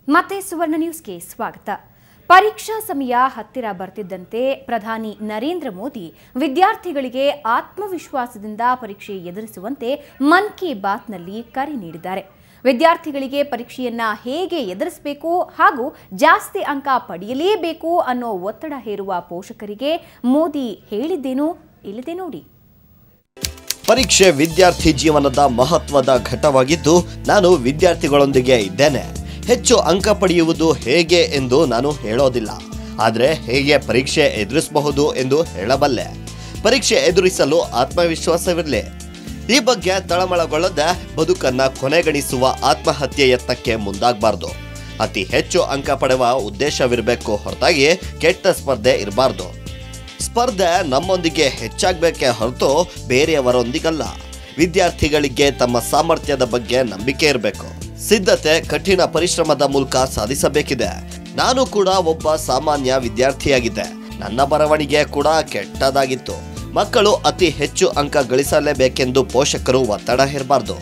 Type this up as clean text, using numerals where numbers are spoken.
ಮತ್ತೆ ಸುವರ್ಣ ನ್ಯೂಸ್ಗೆ ಸ್ವಾಗತ. ಪರೀಕ್ಷಾ ಸಮಯ ಹತ್ತಿರ ಬರ್ತಿದ್ದಂತೆ ಪ್ರಧಾನಿ ನರೇಂದ್ರ ಮೋದಿ ವಿದ್ಯಾರ್ಥಿಗಳಿಗೆ ಆತ್ಮವಿಶ್ವಾಸದಿಂದ ಪರೀಕ್ಷೆ ಎದುರಿಸುವಂತೆ ಮನ್ ಕಿ ಬಾತ್ನಲ್ಲಿ ಕರೆ ನೀಡಿದ್ದಾರೆ. ವಿದ್ಯಾರ್ಥಿಗಳಿಗೆ ಪರೀಕ್ಷೆಯನ್ನ ಹೇಗೆ ಎದುರಿಸಬೇಕು ಹಾಗೂ ಜಾಸ್ತಿ ಅಂಕ ಪಡೆಯಲೇಬೇಕು ಅನ್ನೋ ಒತ್ತಡ ಹೇರುವ ಪೋಷಕರಿಗೆ ಮೋದಿ ಹೇಳಿದ್ದೇನು ಇಲ್ಲಿದೆ ನೋಡಿ. ಪರೀಕ್ಷೆ ವಿದ್ಯಾರ್ಥಿ ಜೀವನದ ಮಹತ್ವದ ಘಟ್ಟವಾಗಿದ್ದು, ನಾನು ವಿದ್ಯಾರ್ಥಿಗಳೊಂದಿಗೆ ಇದ್ದೇನೆ. ಹೆಚ್ಚು ಅಂಕ ಪಡೆಯುವುದು ಹೇಗೆ ಎಂದು ನಾನು ಹೇಳೋದಿಲ್ಲ, ಆದರೆ ಹೇಗೆ ಪರೀಕ್ಷೆ ಎದುರಿಸಬಹುದು ಎಂದು ಹೇಳಬಲ್ಲೆ. ಪರೀಕ್ಷೆ ಎದುರಿಸಲು ಆತ್ಮವಿಶ್ವಾಸವಿರಲಿ. ಈ ಬಗ್ಗೆ ತಳಮಳಗೊಳ್ಳದೆ ಬದುಕನ್ನ ಕೊನೆಗಣಿಸುವ ಆತ್ಮಹತ್ಯೆ ಯತ್ನಕ್ಕೆ ಮುಂದಾಗಬಾರ್ದು. ಅತಿ ಹೆಚ್ಚು ಅಂಕ ಪಡೆಯುವ ಉದ್ದೇಶವಿರಬೇಕು ಹೊರತಾಗಿ ಕೆಟ್ಟ ಸ್ಪರ್ಧೆ ಇರಬಾರ್ದು. ಸ್ಪರ್ಧೆ ನಮ್ಮೊಂದಿಗೆ ಹೆಚ್ಚಾಗಬೇಕೇ ಹೊರತು ಬೇರೆಯವರೊಂದಿಗಲ್ಲ. ವಿದ್ಯಾರ್ಥಿಗಳಿಗೆ ತಮ್ಮ ಸಾಮರ್ಥ್ಯದ ಬಗ್ಗೆ ನಂಬಿಕೆ ಇರಬೇಕು. ಸಿದ್ಧತೆ ಕಠಿಣ ಪರಿಶ್ರಮದ ಮೂಲಕ ಸಾಧಿಸಬೇಕಿದೆ. ನಾನು ಕೂಡ ಒಬ್ಬ ಸಾಮಾನ್ಯ ವಿದ್ಯಾರ್ಥಿಯಾಗಿದ್ದೆ. ನನ್ನ ಬರವಣಿಗೆ ಕೂಡ ಕೆಟ್ಟದಾಗಿತ್ತು. ಮಕ್ಕಳು ಅತಿ ಹೆಚ್ಚು ಅಂಕ ಗಳಿಸಲೇಬೇಕೆಂದು ಪೋಷಕರು ಒತ್ತಡ ಹೇರಬಾರ್ದು.